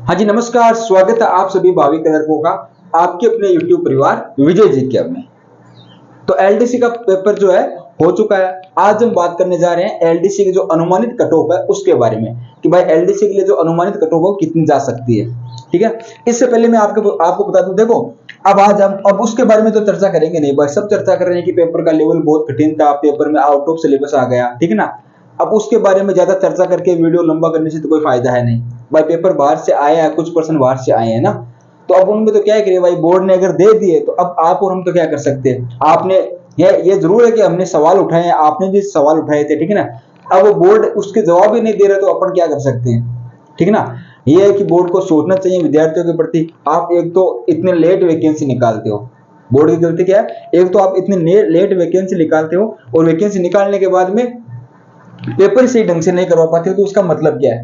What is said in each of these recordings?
हाँ जी नमस्कार, स्वागत है आप सभी भावी कलरकों का आपके अपने YouTube परिवार विजय जी के में। तो एलडीसी का पेपर जो है हो चुका है। आज हम बात करने जा रहे हैं एलडीसी की जो अनुमानित कट ऑफ है उसके बारे में कि भाई एलडीसी के लिए जो अनुमानित कट ऑफ है कितनी जा सकती है। ठीक है, इससे पहले मैं आपको बता दूं, देखो आज हम उसके बारे में तो चर्चा करेंगे नहीं भाई, सब चर्चा कर रहे हैं कि पेपर का लेवल बहुत कठिन था, पेपर में आउट ऑफ सिलेबस आ गया, ठीक है ना। अब उसके बारे में ज्यादा चर्चा करके वीडियो लंबा करने से तो कोई फायदा है नहीं भाई। पेपर बाहर से आया है, कुछ पर्सन बाहर से आए हैं ना, तो अब उनमें तो क्या करिए भाई, बोर्ड ने अगर दे दिए तो अब आप और हम तो क्या कर सकते हैं। आपने ये जरूर है कि हमने सवाल उठाए हैं, आपने जो सवाल उठाए थे, ठीक है ना। अब वो बोर्ड उसके जवाब ही नहीं दे रहा तो अपन क्या कर सकते हैं, ठीक है ना। ये है कि बोर्ड को सोचना चाहिए विद्यार्थियों के प्रति। आप एक तो इतने लेट वैकेंसी निकालते हो, बोर्ड की गलती क्या है, एक तो आप इतने लेट वैकेंसी निकालते हो और वैकेंसी निकालने के बाद में पेपर सही ढंग से नहीं करवा पाते हो, तो उसका मतलब क्या है,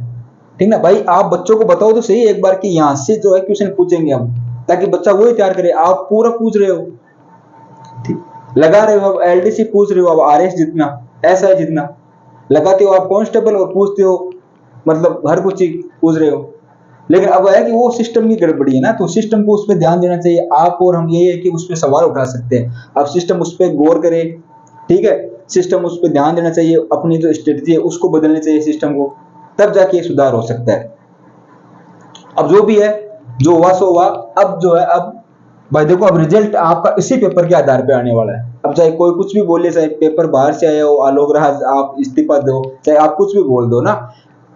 ठीक ना भाई। आप बच्चों को बताओ तो सही एक बार कि यहाँ से जो है क्वेश्चन पूछेंगे हम, ताकि बच्चा वही तैयार करे। आप पूरा पूछ रहे हो, ठीक लगा रहे हो, अब एलडीसी पूछ रहे हो, अब आरएस जितना ऐसा है जितना लगाते हो, आप कांस्टेबल और पूछते हो, मतलब हर कुछ चीज पूछ रहे हो। लेकिन अब है कि वो सिस्टम की गड़बड़ी है ना, तो सिस्टम को उस पर ध्यान देना चाहिए। आप और हम ये है कि उस पर सवाल उठा सकते हैं, अब सिस्टम उस पर गौर करे, ठीक है। सिस्टम उस पर ध्यान देना चाहिए, अपनी जो स्ट्रेटजी है उसको बदलनी चाहिए सिस्टम को, तब जाके सुधार हो सकता है। अब जो भी है, जो हुआ सो हुआ। अब जो है, अब भाई देखो, अब रिजल्ट आपका इसी पेपर के आधार पे आने वाला है। अब चाहे कोई कुछ भी बोले, चाहे पेपर बाहर से आया हो, आलोक राज आप इस्तीफा दो, चाहे आप कुछ भी बोल दो ना,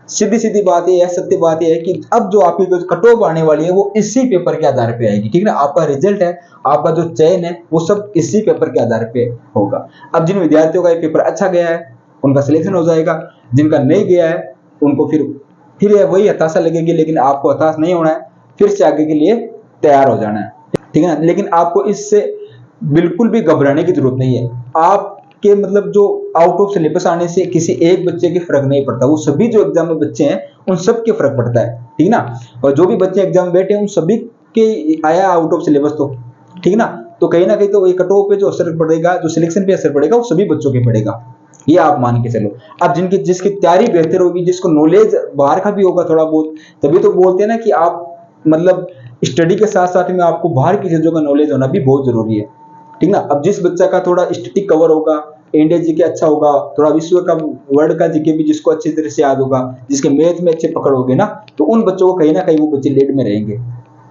सीधी सीधी बात है, सत्य बात है कि अब जो आपकी कट ऑफ आने वाली है वो इसी पेपर के आधार पे आएगी, ठीक है ना। आपका रिजल्ट है, आपका जो चयन है वो सब इसी पेपर के आधार पे होगा। अब जिन विद्यार्थियों का ये पेपर अच्छा गया है उनका सिलेक्शन हो जाएगा, जिनका नहीं गया है उनको फिर वही हताशा लगेगी। लेकिन आपको हताश नहीं होना है, फिर से आगे के लिए तैयार हो जाना है, ठीक है ना। लेकिन आपको इससे बिल्कुल भी घबराने की जरूरत नहीं है। आपके मतलब जो आउट ऑफ सिलेबस आने से किसी एक बच्चे के फर्क नहीं पड़ता, वो सभी जो एग्जाम में बच्चे हैं उन सब के फर्क पड़ता है, ठीक ना। और जो भी बच्चे एग्जाम बैठे हैं उन सभी के आया आउट ऑफ सिलेबस, तो ठीक ना। तो कहीं ना कहीं तो ये कट ऑफ पे जो असर पड़ेगा, जो सिलेक्शन पे असर पड़ेगा, वो सभी बच्चों के पड़ेगा, ये आप मान के चलो। अब जिसकी तैयारी बेहतर होगी, जिसको नॉलेज बाहर का भी होगा थोड़ा बहुत, तभी तो बोलते हैं ना कि आप मतलब स्टडी के साथ साथ में आपको बाहर की चीजों का नॉलेज होना भी बहुत जरूरी है, ठीक ना। अब जिस बच्चा का थोड़ा स्टैटिक कवर होगा, इंडिया जीके अच्छा होगा, थोड़ा विश्व का वर्ल्ड का जीके भी जिसको अच्छी तरह से याद होगा, जिसके मैथ में अच्छे पकड़ होगे ना, तो उन बच्चों को कहीं ना कहीं वो बच्चे लीड में रहेंगे,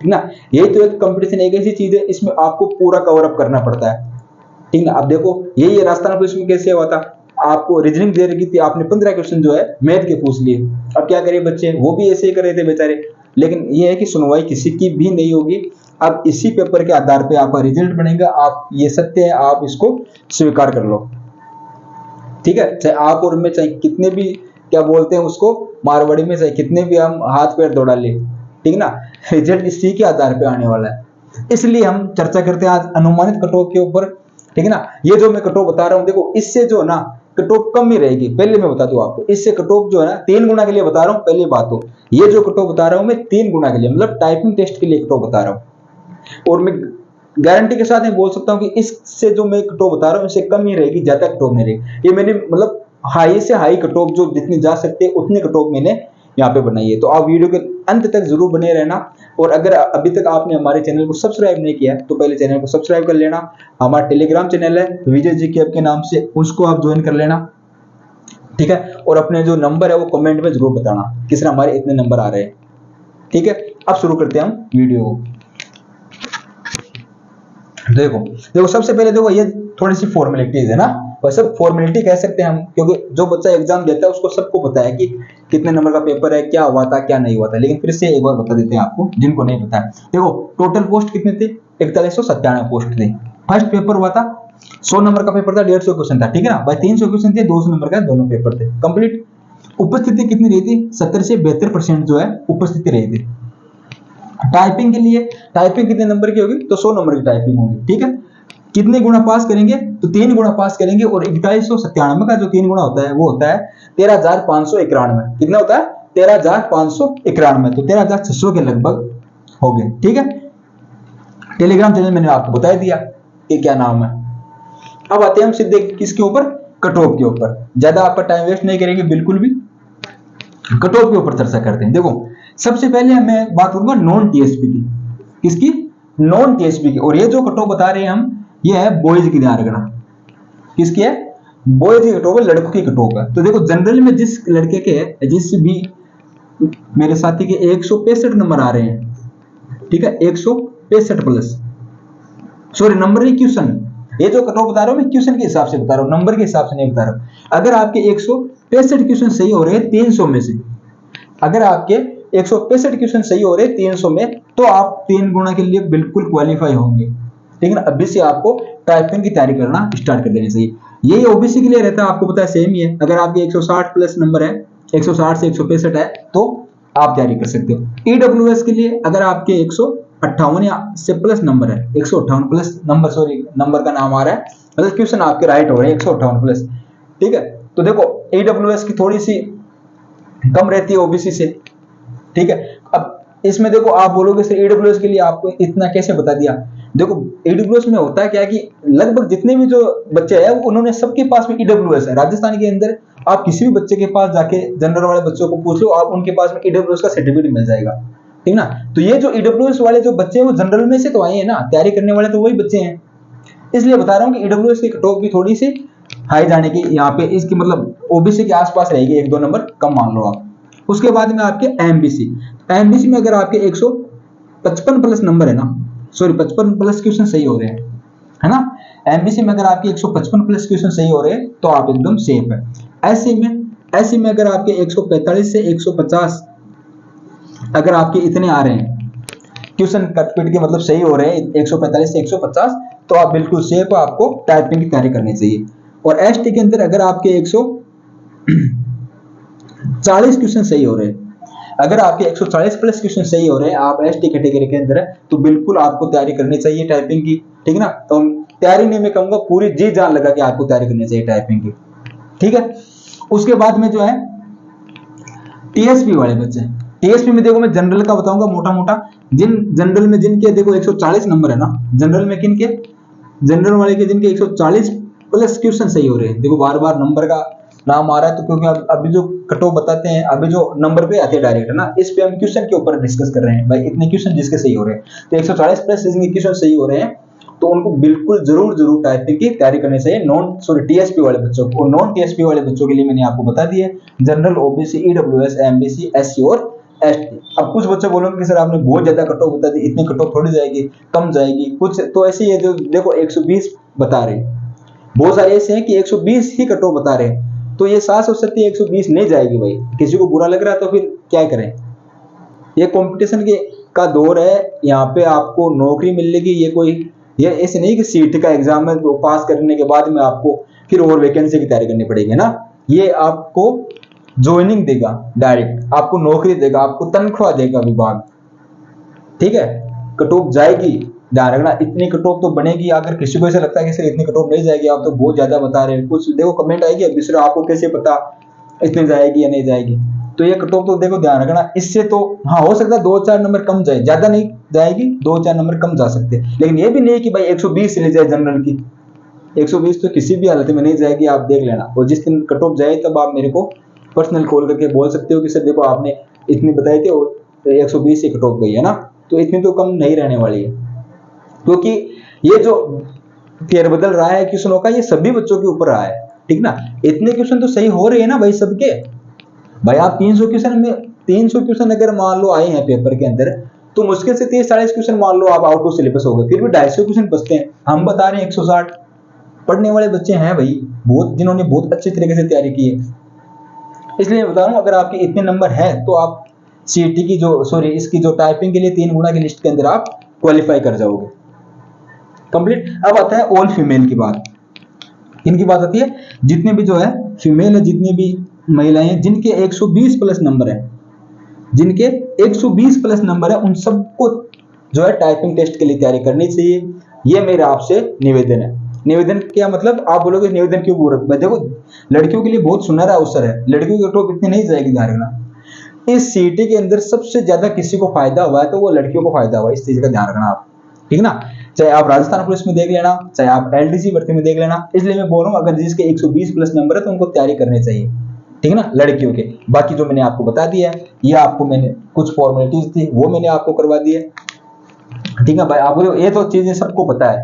ठीक ना। यही तो एक कंपटीशन, एक ऐसी चीज है इसमें आपको पूरा कवर अप करना पड़ता है, ठीक ना। अब देखो यही राजस्थान पुलिस में कैसे हुआ था, आपको रीजनिंग दे रखी थी, आपने 15 क्वेश्चन जो है मैथ के पूछ लिए। अब क्या करें बच्चे, वो भी ऐसे ही कर रहे थे बेचारे। लेकिन ये है कि सुनवाई किसी की भी नहीं होगी। अब इसी पेपर के आधार पे आपका रिजल्ट बनेगा, आप ये सत्य है, आप इसको स्वीकार कर लो, ठीक है। चाहे आप और मैं, चाहे कितने भी क्या बोलते हैं उसको मारवाड़ी में, चाहे कितने भी हम हाथ पैर दौड़ा ले, ठीक ना, रिजल्ट इसी के आधार पे आने वाला है। इसलिए हम चर्चा करते हैं आज अनुमानित कट ऑफ के ऊपर, ठीक है ना। ये जो मैं कट ऑफ बता रहा हूँ, देखो इससे जो ना कट ऑफ कम ही रहेगी। पहले मैं बता दूं आपको, इससे कट ऑफ जो है ना 3 गुना के लिए बता रहा हूँ। पहली बात तो ये जो कट ऑफ बता रहा हूँ मैं 3 गुना के लिए, मतलब टाइपिंग टेस्ट के लिए कट ऑफ बता रहा हूँ। और मैं गारंटी के साथ मैं बोल सकता हूँ कि इससे जो मैं कट ऑफ बता रहा हूँ इससे कम ही रहेगी, ज्यादा कट ऑफ नहीं रहेगी। ये मैंने मतलब हाई से हाई कट ऑफ जो जितनी जा सकते हैं उतनी कट ऑफ मैंने यहाँ पे बनाई है। तो आप वीडियो के अंत तक जरूर बने रहना। और अगर अभी तक आपने हमारे चैनल को सब्सक्राइब नहीं किया तो पहले चैनल को सब्सक्राइब कर लेना। हमारा टेलीग्राम चैनल है विजय जी के के नाम से, उसको आप ज्वाइन कर लेना, ठीक है। और अपने जो नंबर है वो कमेंट में जरूर बताना किस तरह हमारे इतने नंबर आ रहे हैं, ठीक है। अब शुरू करते हैं हम वीडियो को। देखो सबसे पहले देखो ये थोड़ी सी फॉर्मेलिटीज है ना, और सब फॉर्मेलिटी कह सकते हैं हम, क्योंकि जो बच्चा एग्जाम देता है उसको सबको पता है कि कितने नंबर का पेपर है, क्या हुआ था क्या नहीं हुआ था। लेकिन फिर से एक बार बता देते हैं आपको जिनको नहीं पता है। देखो टोटल पोस्ट कितने थे, 4197 पोस्ट थे। फर्स्ट पेपर हुआ था 100 नंबर का पेपर था, 150 क्वेश्चन था, ठीक है ना भाई। 300 क्वेश्चन थे, 200 नंबर का दोनों पेपर थे कंप्लीट। उपस्थिति कितनी रही थी, 70 से 72% जो है उपस्थिति रही थी। टाइपिंग के लिए, टाइपिंग कितने नंबर की होगी, तो 100 नंबर की टाइपिंग होगी, ठीक है। कितने गुना पास करेंगे, तो 3 गुना पास करेंगे। और 4197 का जो 3 गुना होता है वो होता है 13,591। कितना होता है, 13,591, तो 13,600 के लगभग हो गए, ठीक है। टेलीग्राम चैनल मैंने आपको बता दिया कि क्या नाम है। अब आते हैं हम सीधे किसके ऊपर, कट ऑफ के ऊपर। ज्यादा आपका टाइम वेस्ट नहीं करेंगे बिल्कुल भी, कट ऑफ के ऊपर चर्चा करते हैं। देखो सबसे पहले मैं बात करूंगा नॉन टीएसपी की। किसकी? नॉन टीएसपी की। और ये जो कट ऑफ बता रहे हैं हम, ये है बॉयज की, ध्यान रखना। किसकी है? बॉयज की कट ऑफ है, लड़कों की कट ऑफ है। तो देखो जनरल में जिस लड़के के, जिस भी मेरे साथी के 165 नंबर आ रहे हैं, ठीक है, 165 प्लस, सॉरी नंबर नहीं, क्वेश्चन, ये जो कट ऑफ बता रहा हूं मैं क्वेश्चन के हिसाब से बता रहा हूं, नंबर के हिसाब से नहीं बता रहा हूं। अगर आपके 165 क्वेश्चन सही हो रहे हैं 300 में से, अगर आपके 165 क्वेश्चन सही हो रहे हैं 300 में, तो आप 3 गुना के लिए बिल्कुल क्वालिफाई होंगे। ठीक है ना? अभी से आपको टाइपिंग की तैयारी करना स्टार्ट कर देनी चाहिए। यही ओबीसी के लिए रहता है, आपको पता है, सेम ही है। अगर आपके 160 प्लस नंबर है, 160 से 165 है, तो आप तैयारी कर सकते हो। ईडब्ल्यूएस के लिए अगर आपके 158 या से प्लस नंबर है, 158 प्लस नंबर, सॉरी नंबर का नाम आ रहा है, मतलब क्वेश्चन आपके राइट हो रहे हैं 158 प्लस, ठीक है। तो देखो ईडब्ल्यूएस की थोड़ी सी कम रहती है ओबीसी से, ठीक है। अब इसमें देखो आप बोलोगे सर ईडब्ल्यूएस के लिए आपको इतना कैसे बता दिया? देखो ईडब्ल्यूएस में होता है क्या कि लगभग जितने भी जो बच्चे हैं उन्होंने सबके पास में ईडब्ल्यूएस है। राजस्थान के अंदर आप किसी भी बच्चे के पास जाके जनरल वाले बच्चों को पूछ लो, आप उनके पास में ईडब्ल्यूएस का सर्टिफिकेट मिल जाएगा, ठीक ना। तो ये जो ईडब्ल्यूएस वाले जो बच्चे हैं वो जनरल में से तो आए हैं ना, तैयारी करने वाले तो वही बच्चे हैं। इसलिए बता रहा हूँ कि ईडब्ल्यूएस की कट ऑफ भी थोड़ी सी हाई जाने की यहाँ पे, इसकी मतलब ओबीसी के आसपास रहेगी, 1-2 नंबर कम मान लो आप। उसके बाद में आपके एमबीसी, एमबीसी में अगर आपके 155 प्लस नंबर है ना, सॉरी 55 प्लस क्वेश्चन सही हो रहे हैं, है ना, एमबीसी में अगर आपके 155 प्लस क्वेश्चन सही हो रहे हैं तो आप एकदम सेफ है। ऐसे में अगर आपके 145 से 150 अगर आपके इतने आ रहे हैं क्वेश्चन कटपीट के, मतलब सही हो रहे हैं 145 से 150, तो आप बिल्कुल सेफ हो, आपको टाइपिंग की तैयारी करनी चाहिए। और एसटी के अंदर अगर आपके 140 क्वेश्चन सही हो रहे हैं, अगर आपके 140 प्लस क्वेश्चन सही हो रहे हैं, आप एसटी कैटेगरी के अंदर है, तो बिल्कुल आपको तैयारी करनी चाहिए टाइपिंग की, ठीक ना। तो तैयारी नहीं, मैं कहूंगा पूरी जी जान लगा के आपको तैयारी करनी चाहिए टाइपिंग की, ठीक है। उसके बाद में जो है टीएसपी वाले बच्चे, टीएसपी में देखो मैं जनरल का बताऊंगा मोटा मोटा। जनरल में जिनके देखो 140 नंबर है ना, जनरल में किनके, जनरल वाले के जिनके 140 प्लस क्वेश्चन सही हो रहे हैं, देखो बार बार नंबर का नाम आ रहा है, तो क्योंकि अभी जो कट ऑफ बताते हैं, अभी जो नंबर पे आते हैं डायरेक्ट, है ना, इस पे हम क्वेश्चन के ऊपर डिस्कस कर रहे हैं भाई, इतने क्वेश्चन जिसके सही हो रहे हैं, तो 140 प्लस जिनके क्वेश्चन सही हो रहे हैं, तो उनको बिल्कुल जरूर टाइपिंग की तैयारी करनी चाहिए। टीएसपी वाले बच्चों को, नॉन टीएसपी वाले बच्चों के लिए मैंने आपको बता दिया, general, OBC, EWS, MBC, SC और एसटी। अब कुछ बच्चे बोलोगे कि सर आपने बहुत ज्यादा कट ऑफ बता दी, इतनी कट ऑफ थोड़ी जाएगी, कम जाएगी कुछ, तो ऐसे ही है जो देखो 120 बता रहे हैं, बहुत सारे ऐसे हैं कि 120 ही कट ऑफ बता रहे हैं, तो ये 770 120 नहीं जाएगी भाई। किसी को बुरा लग रहा है तो फिर क्या करें, ये कंपटीशन के का दौर है, यहाँ पे आपको नौकरी मिलेगी, ये ऐसे नहीं कि सीट का एग्जाम है तो पास करने के बाद में आपको फिर और वैकेंसी की तैयारी करनी पड़ेगी ना, ये आपको ज्वाइनिंग देगा, डायरेक्ट आपको नौकरी देगा, आपको तनख्वाह देगा विभाग, ठीक है। कट ऑफ जाएगी, ध्यान रखना, इतनी कट ऑफ तो बनेगी। अगर किसी को ऐसा लगता है कि सर इतनी कट ऑफ नहीं जाएगी, आप तो बहुत ज्यादा बता रहे हैं, कुछ देखो कमेंट आएगी, अब दूसरा आपको कैसे पता इतनी जाएगी या नहीं जाएगी, तो ये कट ऑफ तो देखो ध्यान रखना, इससे तो हाँ हो सकता है 2-4 नंबर कम जाए, ज्यादा नहीं जाएगी, 2-4 नंबर कम जा सकते हैं, लेकिन ये भी नहीं कि भाई 120 ले जाए जनरल की, 120 तो किसी भी हालत में नहीं जाएगी, आप देख लेना। और जिस दिन कट ऑफ जाए तब आप मेरे को पर्सनल कॉल करके बोल सकते हो कि सर देखो आपने इतनी बताई थी और 120 से कट ऑफ गई है ना, तो इतनी तो कम नहीं रहने वाली है, क्योंकि ये जो फेरबदल रहा है क्वेश्चनों का, ये सभी बच्चों के ऊपर रहा है, ठीक ना। इतने क्वेश्चन तो सही हो रहे हैं ना भाई सबके, भाई आप 300 क्वेश्चन में 300 क्वेश्चन अगर मान लो आए हैं पेपर के अंदर, तो मुश्किल से 30-40 क्वेश्चन मान लो आप आउट ऑफ सिलेबस हो गए, फिर भी 250 क्वेश्चन बचते हैं। हम बता रहे हैं 160 पढ़ने वाले बच्चे हैं भाई बहुत, जिन्होंने बहुत अच्छे तरीके से तैयारी की है। इसलिए मैं बता रहा हूँ अगर आपके इतने नंबर है तो आप सीईटी की जो, सॉरी इसकी जो टाइपिंग के लिए 3 गुना की लिस्ट के अंदर आप क्वालिफाई कर जाओगे कंप्लीट। अब आता है ऑल फीमेल की बात, इनकी बात आती है जितने भी जो है फीमेल है, जितनी भी महिलाएं हैं जिनके 120 प्लस नंबर है, जिनके 120 प्लस नंबर है, उन सबको जो है टाइपिंग टेस्ट के लिए तैयारी करनी चाहिए। ये मेरा आपसे निवेदन है। निवेदन क्या मतलब, आप बोलोगे निवेदन क्यों बोल रहे, देखो लड़कियों के लिए बहुत सुनहरा अवसर है, लड़कियों की टॉप इतनी नहीं जाएगी, ध्यान रखना। इस सीटी के अंदर सबसे ज्यादा किसी को फायदा हुआ है तो वो लड़कियों को फायदा हुआ है, इस चीज का ध्यान रखना आप, ठीक ना। चाहे आप राजस्थान पुलिस में देख लेना, चाहे आप एलडीसी भर्ती में देख लेना। इसलिए मैं बोल रहा हूँ अगर जिसके 120 प्लस नंबर है तो उनको तैयारी करनी चाहिए, ठीक है ना, लड़कियों के। बाकी जो मैंने आपको बता दिया है, ये आपको मैंने कुछ फॉर्मेलिटीज थी वो मैंने आपको करवा दी है, ठीक है भाई। आपको ये तो चीजें सबको पता है,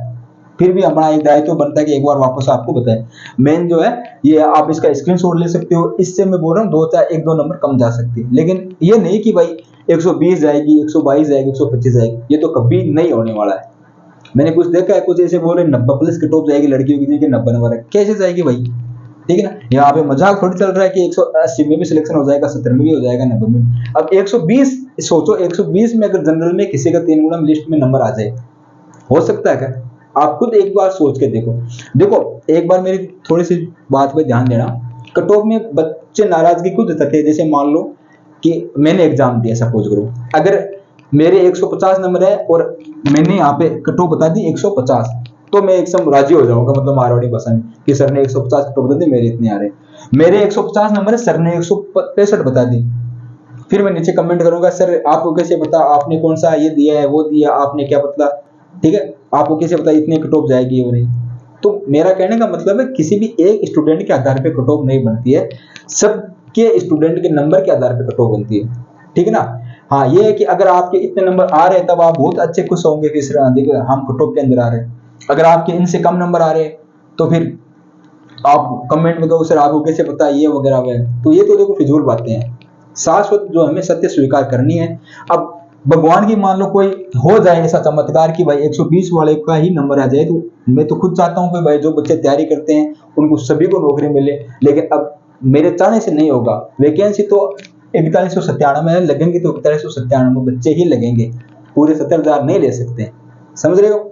फिर भी हमारा एक दायित्व बनता है कि एक बार वापस आपको बताएं। मेन जो है ये आप इसका स्क्रीनशॉट ले सकते हो, इससे मैं बोल रहा हूँ 1-2 नंबर कम जा सकती है, लेकिन ये नहीं कि भाई 120 जाएगी, 122 जाएगी, 125 जाएगी, ये तो कभी नहीं होने वाला है। मैंने कुछ देखा है, कुछ ऐसे बोल रहे 90 प्लस की टॉप जाएगी लड़कियों की, 90 नंबर है, कैसे जाएगी भाई, ठीक है ना। यहाँ पे मजाक थोड़ी चल रहा है कि 180 में भी सिलेक्शन हो जाएगा, 70 में भी हो जाएगा, 90 में। अब 120 सोचो, 120 में अगर जनरल में किसी का 3 गुना लिस्ट में नंबर आ जाए, हो सकता है क्या? आप खुद एक बार सोच के देखो एक बार मेरी थोड़ी सी बात पे ध्यान देना। कट ऑफ में बच्चे नाराजगी क्यों जताते हैं? जैसे मान लो कि मैंने एग्जाम दिया, सपोज करो अगर मेरे 150 नंबर है और मैंने यहाँ पे कट ऑफ बता दी 150, तो मैं एकदम राजी हो जाऊंगा, मतलब मारवाड़ी भाषा में, कि सर ने 150 कट ऑफ बता दी, मेरे इतने आ रहे। मेरे 150 नंबर है, सर ने 165 बता दी, फिर मैं नीचे कमेंट करूंगा, सर आपको कैसे पता, आपने कौन सा ये दिया है, वो दिया, आपने क्या बदला, ठीक है, आपको कैसे पता इतने कट ऑफ जाएगी वो नहीं। तो मेरा कहने का मतलब है किसी भी एक स्टूडेंट के आधार पे कट ऑफ नहीं बनती है, सबके स्टूडेंट के नंबर के आधार पे कट ऑफ बनती है, ठीक है ना। हाँ, ये है कि अगर आपके इतने नंबर आ रहे हैं तब आप बहुत अच्छे खुश होंगे कि सर देखो हम कट ऑफ के अंदर आ रहे हैं। अगर आपके इनसे कम नंबर आ रहे हैं तो फिर आप कमेंट में कहो सर आपको कैसे पता ये वगैरह वगैरह, तो ये तो देखो फिजूल बातें हैं। शाश्वत जो हमें सत्य स्वीकार करनी है। अब भगवान की मान लो कोई हो जाए ऐसा चमत्कार कि भाई 120 वाले का ही नंबर आ जाए, तो मैं तो खुद चाहता हूँ कि भाई जो बच्चे तैयारी करते हैं उनको सभी को नौकरी मिले, लेकिन अब मेरे चाहने से नहीं होगा। वैकेंसी तो 4197 है, लगेंगे तो 4197 बच्चे ही लगेंगे, पूरे 70,000 नहीं ले सकते, समझ रहे हो।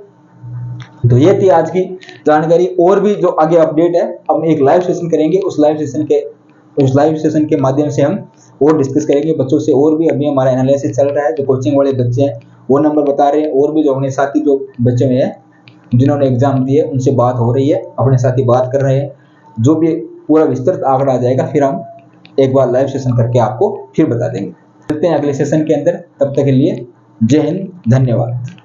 तो ये थी आज की जानकारी। और भी जो आगे अपडेट है, हम एक लाइव सेशन करेंगे, उस लाइव सेशन के माध्यम से हम और डिस्कस करेंगे बच्चों से। और भी अभी हमारा एनालिसिस चल रहा है, जो कोचिंग वाले बच्चे हैं वो नंबर बता रहे हैं, और भी जो अपने साथी जो बच्चे में है जिन्होंने एग्जाम दिए उनसे बात हो रही है, अपने साथी बात कर रहे हैं। जो भी पूरा विस्तृत आंकड़ा आ जाएगा फिर हम एक बार लाइव सेशन करके आपको फिर बता देंगे। मिलते हैं अगले सेशन के अंदर, तब तक के लिए जय हिंद, धन्यवाद।